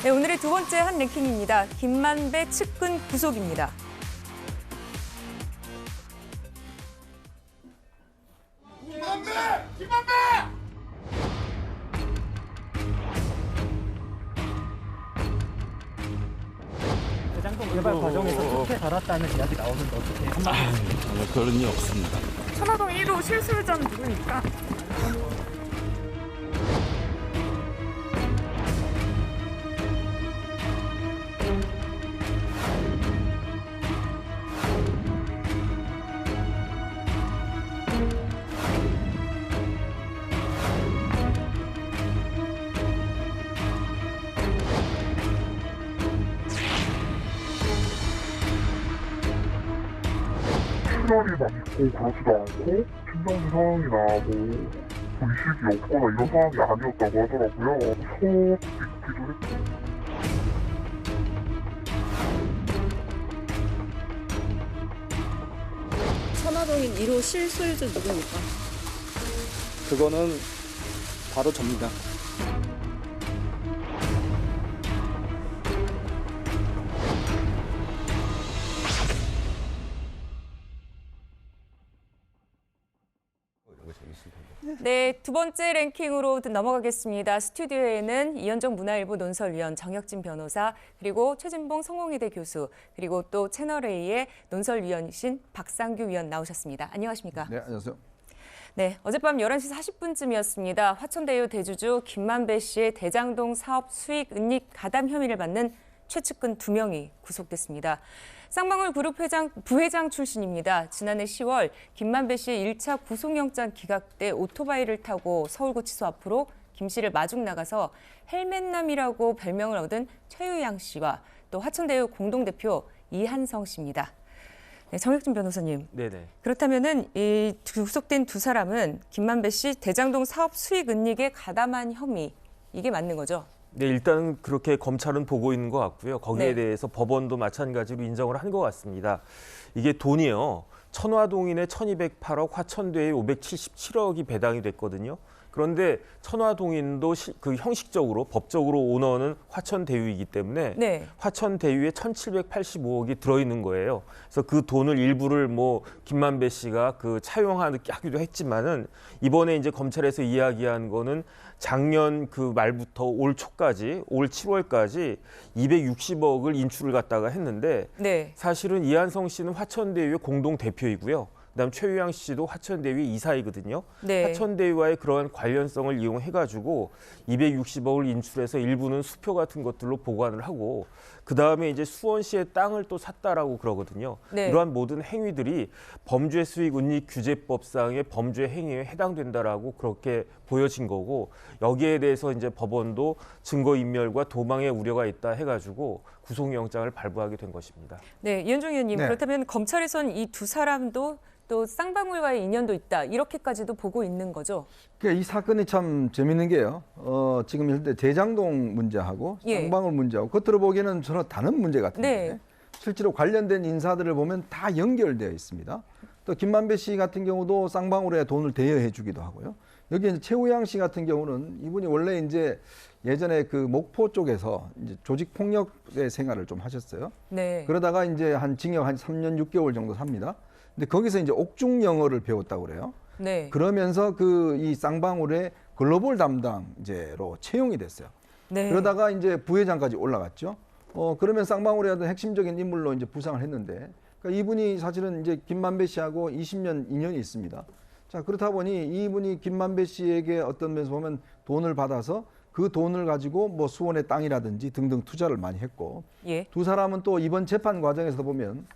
네, 오늘의 두 번째 한 랭킹입니다. 김만배 측근 구속입니다. 김만배! 김만배! 대장동 개발 과정에서 특혜 달았다는 이야기 나오는데 어떻게 한마디 전혀 그런 일 없습니다. 천화동 1호 실소유자는 누구입니까? 출혈이 막 있고 그렇지도 않고 심장수 상황이나 뭐 의식이 없거나 이런 상황이 아니었다고 하더라고요. 소도 있기도 했고. 천화동인 1호 실소유주 누구입니까? 그거는 바로 접니다. 네, 두 번째 랭킹으로 넘어가겠습니다. 스튜디오에는 이현정 문화일보 논설위원, 정혁진 변호사, 그리고 최진봉 성공회대 교수, 그리고 또 채널A의 논설위원이신 박상규 위원 나오셨습니다. 안녕하십니까? 네, 안녕하세요. 네, 어젯밤 11시 40분쯤이었습니다. 화천대유 대주주 김만배 씨의 대장동 사업 수익 은닉 가담 혐의를 받는 최측근 2명이 구속됐습니다. 쌍방울 그룹 부회장 출신입니다. 지난해 10월 김만배 씨의 1차 구속영장 기각 때 오토바이를 타고 서울구치소 앞으로 김 씨를 마중 나가서 헬멧남이라고 별명을 얻은 최유양 씨와 또 화천대유 공동대표 이한성 씨입니다. 네, 정혁진 변호사님. 네네. 그렇다면은 이 구속된 두 사람은 김만배 씨 대장동 사업 수익 은닉에 가담한 혐의, 이게 맞는 거죠? 네, 일단은 그렇게 검찰은 보고 있는 것 같고요. 거기에 네. 대해서 법원도 마찬가지로 인정을 한 것 같습니다. 이게 돈이요. 천화동인의 1,208억, 화천대유에 577억이 배당이 됐거든요. 그런데 천화동인도 그 형식적으로 법적으로 오너는 화천대유이기 때문에 네. 화천대유에 1,785억이 들어있는 거예요. 그래서 그 돈을 일부를 뭐 김만배 씨가 그 차용하기도 했지만은 이번에 이제 검찰에서 이야기한 거는 작년 그 말부터 올 초까지, 올 7월까지 260억을 인출을 갖다가 했는데 네. 사실은 이한성 씨는 화천대유의 공동 대표이고요. 그다음 최유양 씨도 화천대유의 이사이거든요. 네. 화천대유와의 그러한 관련성을 이용해가지고 260억을 인출해서 일부는 수표 같은 것들로 보관을 하고 그다음에 이제 수원시의 땅을 또 샀다라고 그러거든요. 네. 이러한 모든 행위들이 범죄 수익 은닉 규제법상의 범죄 행위에 해당된다라고 그렇게 보여진 거고 여기에 대해서 이제 법원도 증거 인멸과 도망의 우려가 있다 해가지고 구속영장을 발부하게 된 것입니다. 네, 이현정 의원님. 네. 그렇다면 검찰에선 이 두 사람도 또 쌍방울과의 인연도 있다, 이렇게까지도 보고 있는 거죠? 그러니까 이 사건이 참 재밌는 게요. 지금 현재 대장동 문제하고 예. 쌍방울 문제하고 겉으로 보기에는 전혀 다른 문제 같은데 네. 실제로 관련된 인사들을 보면 다 연결되어 있습니다. 또 김만배 씨 같은 경우도 쌍방울에 돈을 대여해 주기도 하고요. 여기 이제 최우양 씨 같은 경우는 이분이 원래 이제 예전에 그 목포 쪽에서 이제 조직 폭력의 생활을 좀 하셨어요. 네. 그러다가 이제 한 징역 한 3년 6개월 정도 삽니다. 근데 거기서 이제 옥중 영어를 배웠다고 그래요. 네. 그러면서 그 이 쌍방울의 글로벌 담당제로 채용이 됐어요. 네. 그러다가 이제 부회장까지 올라갔죠. 그러면 쌍방울의 어떤 핵심적인 인물로 이제 부상을 했는데, 그러니까 이분이 사실은 이제 김만배 씨하고 20년 인연이 있습니다. 자, 그렇다 보니 이분이 김만배 씨에게 어떤 면에서 보면 돈을 받아서 그 돈을 가지고 뭐 수원의 땅이라든지 등등 투자를 많이 했고, 예. 두 사람은 또 이번 재판 과정에서 보면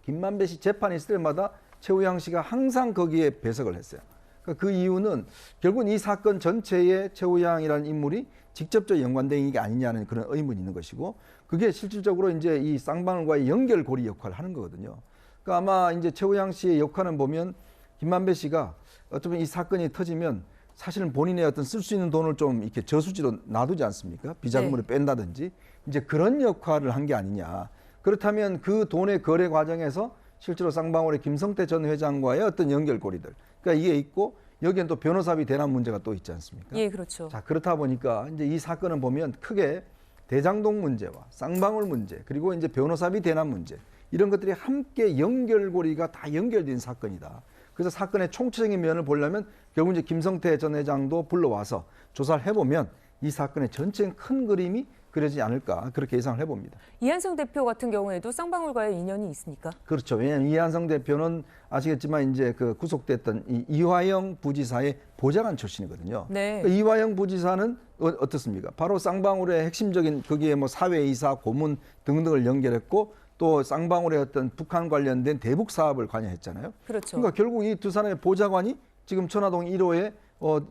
김만배 씨 재판이 있을 때마다 최우양 씨가 항상 거기에 배석을 했어요. 그러니까 그 이유는 결국은 이 사건 전체에 최우양이라는 인물이 직접적 연관된 게 아니냐는 그런 의문이 있는 것이고, 그게 실질적으로 이제 이 쌍방울과의 연결고리 역할을 하는 거거든요. 그러니까 아마 이제 최우양 씨의 역할은 보면 김만배 씨가 어쩌면 이 사건이 터지면 사실은 본인의 어떤 쓸 수 있는 돈을 좀 이렇게 저수지로 놔두지 않습니까? 비자금으로 뺀다든지 이제 그런 역할을 한 게 아니냐. 그렇다면 그 돈의 거래 과정에서 실제로 쌍방울의 김성태 전 회장과의 어떤 연결고리들, 그러니까 이게 있고 여기엔 또 변호사비 대납 문제가 또 있지 않습니까? 예, 그렇죠. 자, 그렇다 보니까 이제 이 사건은 보면 크게 대장동 문제와 쌍방울 문제 그리고 이제 변호사비 대납 문제 이런 것들이 함께 연결고리가 다 연결된 사건이다. 그래서 사건의 총체적인 면을 보려면 결국 이제 김성태 전 회장도 불러와서 조사를 해보면 이 사건의 전체적인 큰 그림이 그려지지 않을까 그렇게 예상을 해봅니다. 이한성 대표 같은 경우에도 쌍방울과의 인연이 있습니까? 그렇죠. 왜냐하면 이한성 대표는 아시겠지만 이제 그 구속됐던 이 이화영 부지사의 보좌관 출신이거든요. 네. 그러니까 이화영 부지사는 어떻습니까? 바로 쌍방울의 핵심적인 거기에 뭐 사회이사, 고문 등등을 연결했고 또 쌍방울의 어떤 북한 관련된 대북 사업을 관여했잖아요. 그렇죠. 그러니까 결국 이 두 사람의 보좌관이 지금 천화동 1호의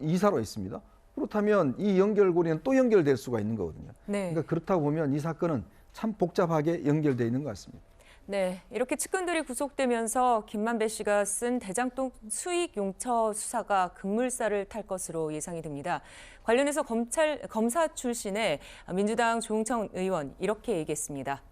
이사로 있습니다. 그렇다면 이 연결고리는 또 연결될 수가 있는 거거든요. 네. 그러니까 그렇다고 보면 이 사건은 참 복잡하게 연결되어 있는 것 같습니다. 네, 이렇게 측근들이 구속되면서 김만배 씨가 쓴 대장동 수익 용처 수사가 급물살을 탈 것으로 예상이 됩니다. 관련해서 검사 출신의 민주당 조응천 의원 이렇게 얘기했습니다.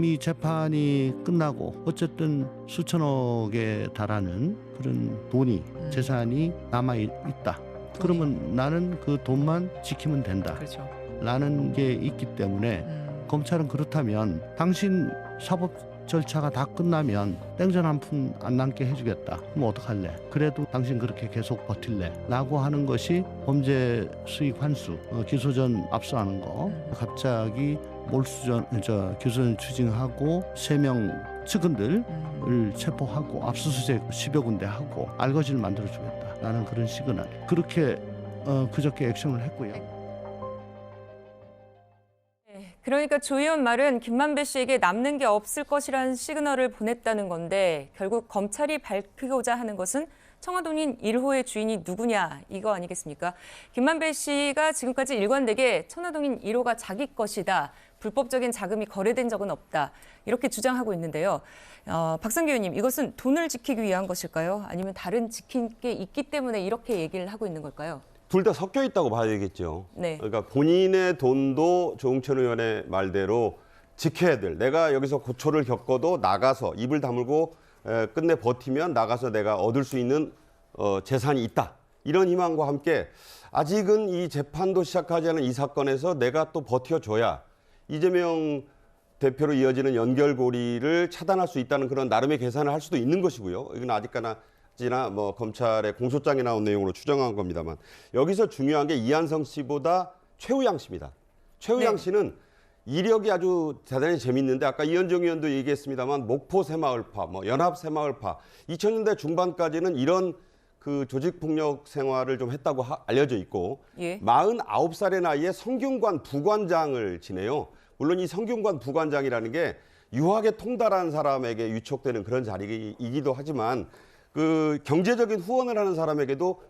이 재판이 끝나고 어쨌든 수천억에 달하는 그런 돈이 재산이 남아 있다. 그러면 나는 그 돈만 지키면 된다. 그렇죠. 라는 게 있기 때문에 검찰은 그렇다면 당신 사법 절차가 다 끝나면 땡전 한 푼 안 남게 해주겠다. 그럼 어떡할래? 그래도 당신 그렇게 계속 버틸래? 라고 하는 것이 범죄 수익 환수, 기소전 압수하는 거. 갑자기 기소전 추징하고 3명 측근들을 체포하고 압수수색 10여 군데 하고 알거지를 만들어주겠다. 라는 그런 시그널. 그렇게 그저께 액션을 했고요. 그러니까 조 의원 말은 김만배 씨에게 남는 게 없을 것이라는 시그널을 보냈다는 건데 결국 검찰이 밝히고자 하는 것은 청화동인 1호의 주인이 누구냐 이거 아니겠습니까? 김만배 씨가 지금까지 일관되게 청화동인 1호가 자기 것이다. 불법적인 자금이 거래된 적은 없다. 이렇게 주장하고 있는데요. 박상규 의원님, 이것은 돈을 지키기 위한 것일까요? 아니면 다른 지킬 게 있기 때문에 이렇게 얘기를 하고 있는 걸까요? 둘 다 섞여 있다고 봐야 되겠죠. 네. 그러니까 본인의 돈도 조응천 의원의 말대로 지켜야 될. 내가 여기서 고초를 겪어도 나가서 입을 다물고 끝내 버티면 나가서 내가 얻을 수 있는 재산이 있다. 이런 희망과 함께 아직은 이 재판도 시작하지 않은 이 사건에서 내가 또 버텨줘야 이재명 대표로 이어지는 연결고리를 차단할 수 있다는 그런 나름의 계산을 할 수도 있는 것이고요. 이건 아직까지나 뭐 검찰의 공소장에 나온 내용으로 추정한 겁니다만 여기서 중요한 게 이한성 씨보다 최우양 씨입니다. 최우양 씨는 이력이 아주 대단히 재밌는데 아까 이현정 의원도 얘기했습니다만 목포 새마을파, 뭐 연합 새마을파 2000년대 중반까지는 이런 그 조직폭력 생활을 좀 했다고 알려져 있고 49살의 나이에 성균관 부관장을 지내요. 물론 이 성균관 부관장이라는 게 유학에 통달한 사람에게 위촉되는 그런 자리이기도 하지만 그 경제적인 후원을 하는 사람에게도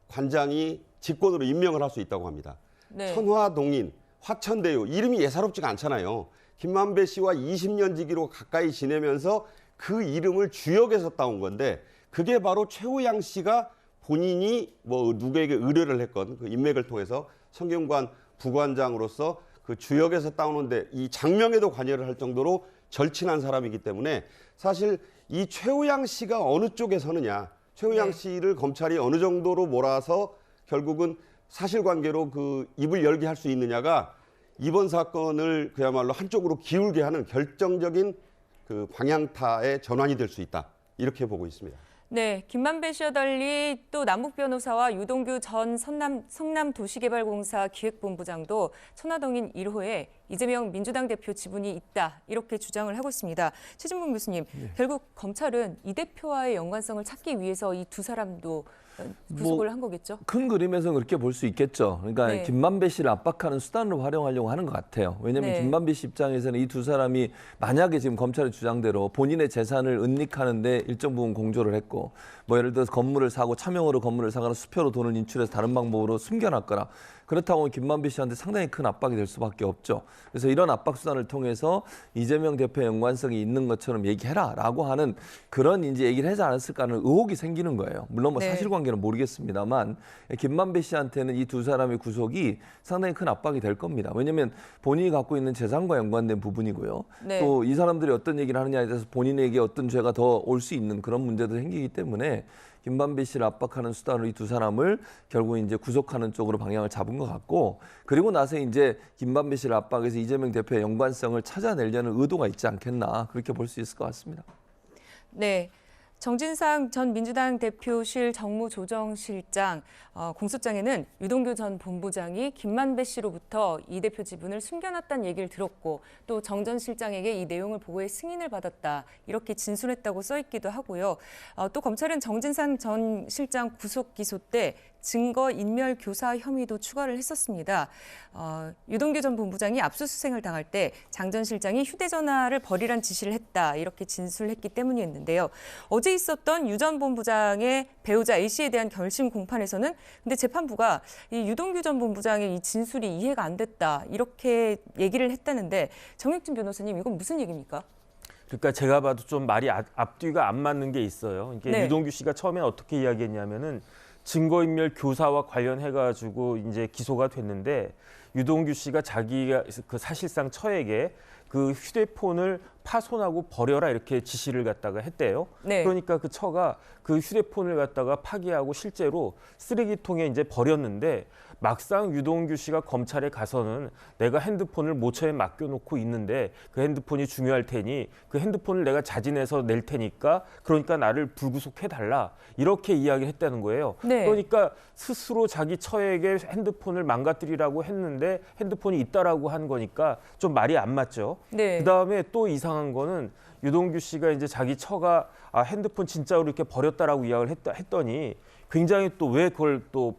관장이 직권으로 임명을 할 수 있다고 합니다. 네. 천화동인, 화천대유 이름이 예사롭지가 않잖아요. 김만배 씨와 20년 지기로 가까이 지내면서 그 이름을 주역에서 따온 건데 그게 바로 최우양 씨가 본인이 뭐 누구에게 의뢰를 했건 그 인맥을 통해서 성균관 부관장으로서 그 주역에서 따오는데 이 장명에도 관여를 할 정도로 절친한 사람이기 때문에 사실 이 최우양 씨가 어느 쪽에 서느냐, 최우양 씨를 검찰이 어느 정도로 몰아서 결국은 사실관계로 그 입을 열게 할 수 있느냐가 이번 사건을 그야말로 한쪽으로 기울게 하는 결정적인 그 방향타의 전환이 될 수 있다. 이렇게 보고 있습니다. 네, 김만배 씨와 달리 또 남욱 변호사와 유동규 전 성남도시개발공사 기획본부장도 천화동인 1호에 이재명 민주당 대표 지분이 있다 이렇게 주장을 하고 있습니다. 최진봉 교수님, 결국 검찰은 이 대표와의 연관성을 찾기 위해서 이 두 사람도 구속을 한 거겠죠? 큰 그림에서 그렇게 볼 수 있겠죠. 그러니까 김만배 씨를 압박하는 수단으로 활용하려고 하는 것 같아요. 왜냐하면 김만배 씨 입장에서는 이 두 사람이 만약에 지금 검찰의 주장대로 본인의 재산을 은닉하는데 일정 부분 공조를 했고 뭐 예를 들어서 건물을 사고 차명으로 건물을 사거나 수표로 돈을 인출해서 다른 방법으로 숨겨놨거나 그렇다고 김만배 씨한테 상당히 큰 압박이 될 수밖에 없죠. 그래서 이런 압박 수단을 통해서 이재명 대표의 연관성이 있는 것처럼 얘기해라라고 하는 그런 이제 얘기를 하지 않았을까 하는 의혹이 생기는 거예요. 물론 뭐 사실관계는 모르겠습니다만 김만배 씨한테는 이 두 사람의 구속이 상당히 큰 압박이 될 겁니다. 왜냐하면 본인이 갖고 있는 재산과 연관된 부분이고요. 또 이 사람들이 어떤 얘기를 하느냐에 대해서 본인에게 어떤 죄가 더 올 수 있는 그런 문제도 생기기 때문에 김만배 씨를 압박하는 수단으로 이 두 사람을 결국 이제 구속하는 쪽으로 방향을 잡은 것 같고, 그리고 나서 이제 김만배 씨를 압박해서 이재명 대표의 연관성을 찾아내려는 의도가 있지 않겠나, 그렇게 볼 수 있을 것 같습니다. 네. 정진상 전 민주당 대표실 정무조정실장 공소장에는 유동규 전 본부장이 김만배 씨로부터 이 대표 지분을 숨겨놨다는 얘기를 들었고, 또 정 전 실장에게 이 내용을 보고해 승인을 받았다, 이렇게 진술했다고 써있기도 하고요. 또 검찰은 정진상 전 실장 구속 기소 때 증거 인멸 교사 혐의도 추가를 했었습니다. 유동규 전 본부장이 압수수색을 당할 때 장 전 실장이 휴대전화를 버리란 지시를 했다, 이렇게 진술했기 때문이었는데요. 어제 있었던 유 전 본부장의 배우자 A씨에 대한 결심 공판에서는 근데 재판부가 이 유동규 전 본부장의 이 진술이 이해가 안 됐다, 이렇게 얘기를 했다는데, 정혁진 변호사님, 이건 무슨 얘기입니까? 그러니까 제가 봐도 좀 말이 앞뒤가 안 맞는 게 있어요. 이게 네. 유동규 씨가 처음에 어떻게 이야기했냐면은 증거인멸 교사와 관련해가지고 이제 기소가 됐는데, 유동규 씨가 자기가 그 사실상 처에게 그 휴대폰을 파손하고 버려라, 이렇게 지시를 갖다가 했대요. 네. 그러니까 그 처가 그 휴대폰을 갖다가 파기하고 실제로 쓰레기통에 이제 버렸는데, 막상 유동규 씨가 검찰에 가서는 내가 핸드폰을 모처에 맡겨놓고 있는데 그 핸드폰이 중요할 테니 그 핸드폰을 내가 자진해서 낼 테니까, 그러니까 나를 불구속해달라, 이렇게 이야기를 했다는 거예요. 네. 그러니까 스스로 자기 처에게 핸드폰을 망가뜨리라고 했는데 핸드폰이 있다라고 한 거니까 좀 말이 안 맞죠. 네. 그다음에 또 이상한 거는 유동규 씨가 이제 자기 처가 핸드폰 진짜로 이렇게 버렸다라고 이야기를 했더니 굉장히 또 왜 그걸 또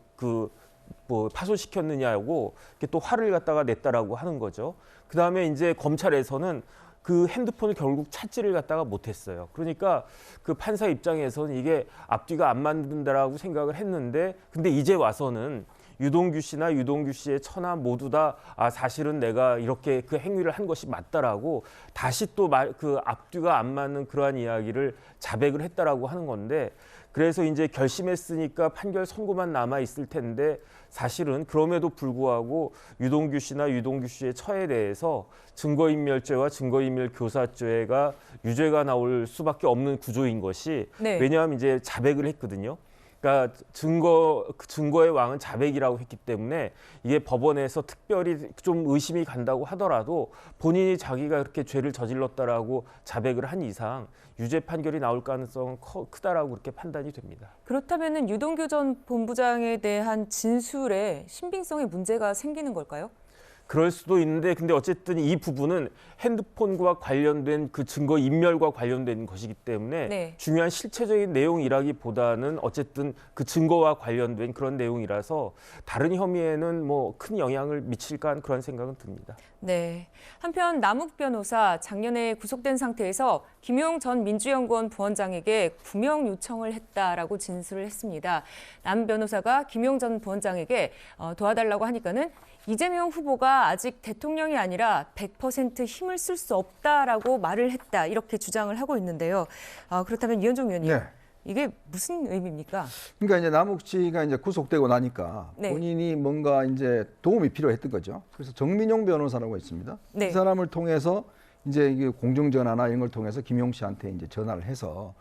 파손시켰느냐고 이렇게 또 화를 갖다가 냈다라고 하는 거죠. 그다음에 이제 검찰에서는 그 핸드폰을 결국 찾지를 갖다가 못했어요. 그러니까 그 판사 입장에서는 이게 앞뒤가 안 맞는다라고 생각을 했는데, 근데 이제 와서는 유동규 씨나 유동규 씨의 처나 모두 다 사실은 내가 이렇게 그 행위를 한 것이 맞다라고 다시 또 그 앞뒤가 안 맞는 그러한 이야기를 자백을 했다라고 하는 건데, 그래서 이제 결심했으니까 판결 선고만 남아 있을 텐데, 사실은 그럼에도 불구하고 유동규 씨나 유동규 씨의 처에 대해서 증거인멸죄와 증거인멸교사죄가 유죄가 나올 수밖에 없는 구조인 것이, 네. 왜냐하면 이제 자백을 했거든요. 그러니까 증거의 왕은 자백이라고 했기 때문에 이게 법원에서 특별히 좀 의심이 간다고 하더라도 본인이 자기가 그렇게 죄를 저질렀다라고 자백을 한 이상 유죄 판결이 나올 가능성은 크다라고 그렇게 판단이 됩니다. 그렇다면 유동규 전 본부장에 대한 진술에 신빙성에 문제가 생기는 걸까요? 그럴 수도 있는데, 근데 어쨌든 이 부분은 핸드폰과 관련된 그 증거 인멸과 관련된 것이기 때문에 네. 중요한 실체적인 내용이라기보다는 어쨌든 그 증거와 관련된 그런 내용이라서 다른 혐의에는 뭐 큰 영향을 미칠까 하는 그런 생각은 듭니다. 네. 한편 남욱 변호사, 작년에 구속된 상태에서 김용 전 민주연구원 부원장에게 구명 요청을 했다라고 진술을 했습니다. 남 변호사가 김용 전 부원장에게 도와달라고 하니까는 이재명 후보가 아직 대통령이 아니라 100% 힘을 쓸 수 없다라고 말을 했다, 이렇게 주장을 하고 있는데요. 그렇다면 이현종 의원님, 네. 이게 무슨 의미입니까? 그러니까 이제 남욱 씨가 이제 구속되고 나니까 네. 본인이 뭔가 이제 도움이 필요했던 거죠. 그래서 정민용 변호사라고 있습니다. 네. 이 사람을 통해서 이제 이게 공중전화나 이런 걸 통해서 김용 씨한테 이제 전화를 해서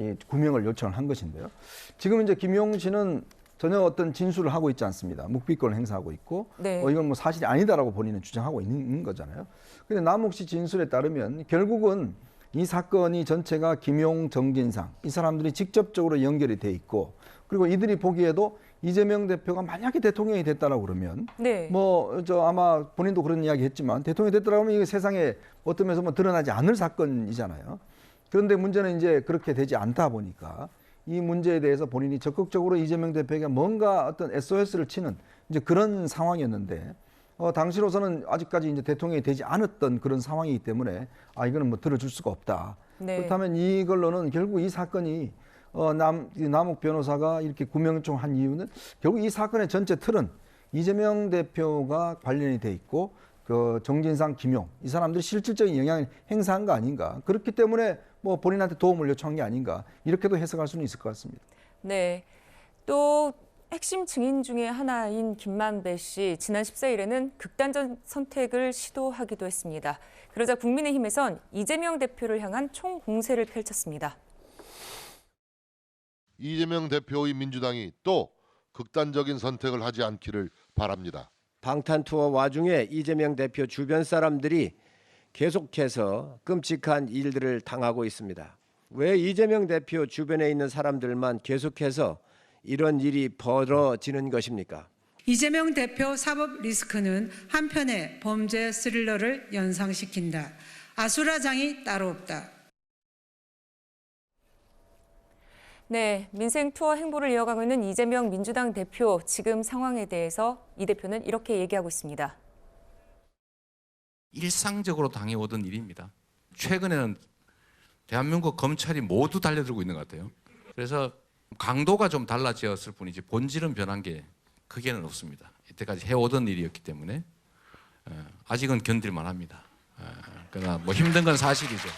이 구명을 요청을 한 것인데요. 지금 이제 김용 씨는 전혀 어떤 진술을 하고 있지 않습니다. 묵비권을 행사하고 있고, 네. 이건 뭐 사실이 아니다라고 본인은 주장하고 있는 거잖아요. 근데 남욱 씨 진술에 따르면 결국은 이 사건이 전체가 김용, 정진상 이 사람들이 직접적으로 연결이 돼 있고, 그리고 이들이 보기에도 이재명 대표가 만약에 대통령이 됐다라고 그러면 네. 아마 본인도 그런 이야기 했지만 대통령이 됐다라고 하면 이게 세상에 어떤 면에서 드러나지 않을 사건이잖아요. 그런데 문제는 이제 그렇게 되지 않다 보니까 이 문제에 대해서 본인이 적극적으로 이재명 대표에게 뭔가 어떤 SOS를 치는 이제 그런 상황이었는데, 당시로서는 아직까지 이제 대통령이 되지 않았던 그런 상황이기 때문에 이거는 뭐 들어줄 수가 없다. 네. 그렇다면 이걸로는 결국 이 사건이 남욱 변호사가 이렇게 구명 요청한 이유는 결국 이 사건의 전체 틀은 이재명 대표가 관련이 돼 있고, 그 정진상, 김용 이 사람들이 실질적인 영향을 행사한 거 아닌가. 그렇기 때문에 뭐 본인한테 도움을 요청한 게 아닌가, 이렇게도 해석할 수는 있을 것 같습니다. 네. 또 핵심 증인 중에 하나인 김만배 씨, 지난 14일에는 극단적 선택을 시도하기도 했습니다. 그러자 국민의힘에선 이재명 대표를 향한 총공세를 펼쳤습니다. 이재명 대표의 민주당이 또 극단적인 선택을 하지 않기를 바랍니다. 방탄투어 와중에 이재명 대표 주변 사람들이 계속해서 끔찍한 일들을 당하고 있습니다. 왜 이재명 대표 주변에 있는 사람들만 계속해서 이런 일이 벌어지는 것입니까? 이재명 대표 사법 리스크는 한편의 범죄 스릴러를 연상시킨다. 아수라장이 따로 없다. 네, 민생 투어 행보를 이어가고 있는 이재명 민주당 대표, 지금 상황에 대해서 이 대표는 이렇게 얘기하고 있습니다. 일상적으로 당해오던 일입니다. 최근에는 대한민국 검찰이 모두 달려들고 있는 것 같아요. 그래서 강도가 좀 달라졌을 뿐이지 본질은 변한 게 크게는 없습니다. 이때까지 해오던 일이었기 때문에 아직은 견딜만 합니다. 그러나 뭐 힘든 건 사실이죠.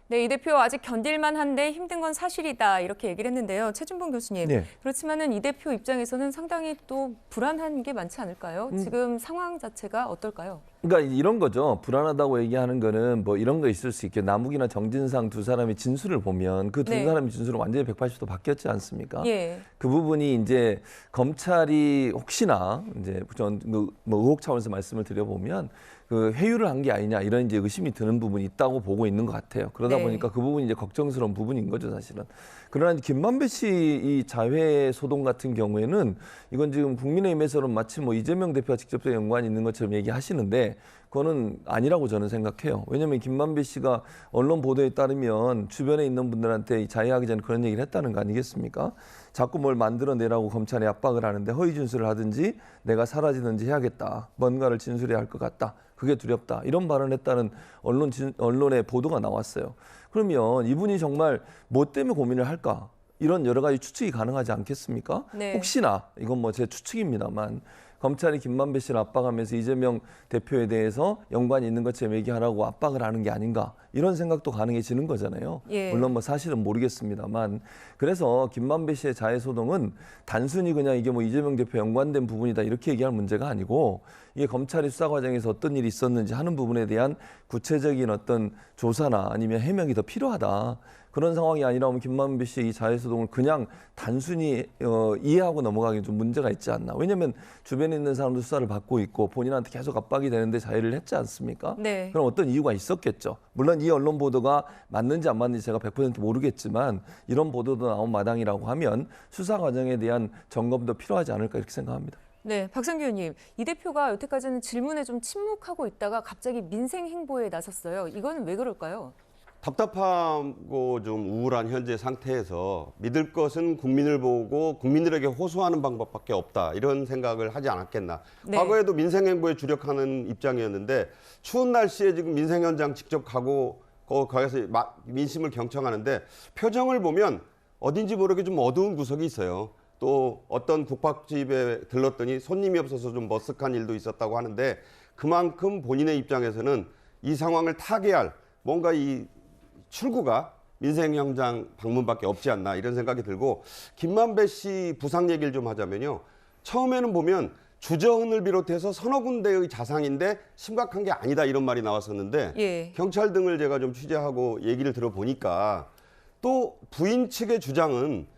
네, 이 대표 아직 견딜만 한데 힘든 건 사실이다, 이렇게 얘기를 했는데요. 최준봉 교수님, 네. 그렇지만은 이 대표 입장에서는 상당히 또 불안한 게 많지 않을까요? 지금 상황 자체가 어떨까요? 그러니까 이런 거죠. 불안하다고 얘기하는 거는 뭐 이런 거 있을 수 있겠죠. 남욱이나 정진상 두 사람의 진술을 보면 그 두 네. 사람의 진술은 완전히 180도 바뀌었지 않습니까? 예. 그 부분이 이제 검찰이 혹시나 이제 뭐 의혹 차원에서 말씀을 드려보면 그 회유를 한 게 아니냐 이런 이제 의심이 드는 부분이 있다고 보고 있는 것 같아요. 그러다 네. 보니까 그 부분이 이제 걱정스러운 부분인 거죠, 사실은. 그러나 김만배 씨 이 자회 소동 같은 경우에는 이건 지금 국민의힘에서는 마치 뭐 이재명 대표와 직접적인 연관이 있는 것처럼 얘기하시는데 그거는 아니라고 저는 생각해요. 왜냐하면 김만배 씨가 언론 보도에 따르면 주변에 있는 분들한테 자해하기 전에 그런 얘기를 했다는 거 아니겠습니까? 자꾸 뭘 만들어내라고 검찰에 압박을 하는데 허위 진술을 하든지 내가 사라지든지 해야겠다. 뭔가를 진술해야 할 것 같다. 그게 두렵다. 이런 발언을 했다는 언론의 보도가 나왔어요. 그러면 이분이 정말 뭐 때문에 고민을 할까? 이런 여러 가지 추측이 가능하지 않겠습니까? 네. 혹시나 이건 뭐 제 추측입니다만 검찰이 김만배 씨를 압박하면서 이재명 대표에 대해서 연관이 있는 것처럼 얘기하라고 압박을 하는 게 아닌가 이런 생각도 가능해지는 거잖아요. 예. 물론 뭐 사실은 모르겠습니다만 그래서 김만배 씨의 자해 소동은 단순히 그냥 이게 뭐 이재명 대표 연관된 부분이다 이렇게 얘기할 문제가 아니고 이게 검찰이 수사 과정에서 어떤 일이 있었는지 하는 부분에 대한 구체적인 어떤 조사나 아니면 해명이 더 필요하다. 그런 상황이 아니라면 김만배 씨의 이 자해 소동을 그냥 단순히 이해하고 넘어가기 좀 문제가 있지 않나. 왜냐하면 주변에 있는 사람도 수사를 받고 있고 본인한테 계속 압박이 되는데 자해를 했지 않습니까? 네. 그럼 어떤 이유가 있었겠죠. 물론 이 언론 보도가 맞는지 안 맞는지 제가 100% 모르겠지만 이런 보도도 나온 마당이라고 하면 수사 과정에 대한 점검도 필요하지 않을까 이렇게 생각합니다. 네, 박상규 의원님, 이 대표가 여태까지는 질문에 좀 침묵하고 있다가 갑자기 민생 행보에 나섰어요. 이건 왜 그럴까요? 답답하고 좀 우울한 현재 상태에서 믿을 것은 국민을 보고 국민들에게 호소하는 방법밖에 없다 이런 생각을 하지 않았겠나. 네. 과거에도 민생 행보에 주력하는 입장이었는데 추운 날씨에 지금 민생 현장 직접 가고 거기서 민심을 경청하는데 표정을 보면 어딘지 모르게 좀 어두운 구석이 있어요. 또 어떤 국밥집에 들렀더니 손님이 없어서 좀 머쓱한 일도 있었다고 하는데 그만큼 본인의 입장에서는 이 상황을 타개할 뭔가 이 출구가 민생 현장 방문밖에 없지 않나 이런 생각이 들고 김만배 씨 부상 얘기를 좀 하자면요. 처음에는 보면 주저흔을 비롯해서 서너 군데의 자상인데 심각한 게 아니다 이런 말이 나왔었는데 예. 경찰 등을 제가 좀 취재하고 얘기를 들어보니까 또 부인 측의 주장은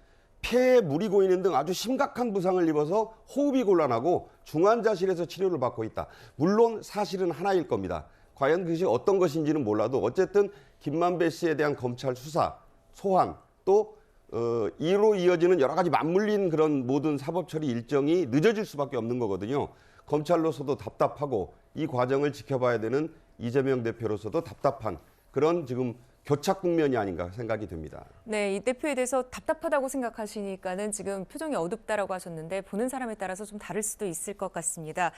폐에 물이 고이는 등 아주 심각한 부상을 입어서 호흡이 곤란하고 중환자실에서 치료를 받고 있다. 물론 사실은 하나일 겁니다. 과연 그것이 어떤 것인지는 몰라도 어쨌든 김만배 씨에 대한 검찰 수사, 소환 또 이로 이어지는 여러 가지 맞물린 그런 모든 사법 처리 일정이 늦어질 수밖에 없는 거거든요. 검찰로서도 답답하고 이 과정을 지켜봐야 되는 이재명 대표로서도 답답한 그런 지금 교착 국면이 아닌가 생각이 듭니다. 네, 이 대표에 대해서 답답하다고 생각하시니까는 지금 표정이 어둡다라고 하셨는데 보는 사람에 따라서 좀 다를 수도 있을 것 같습니다.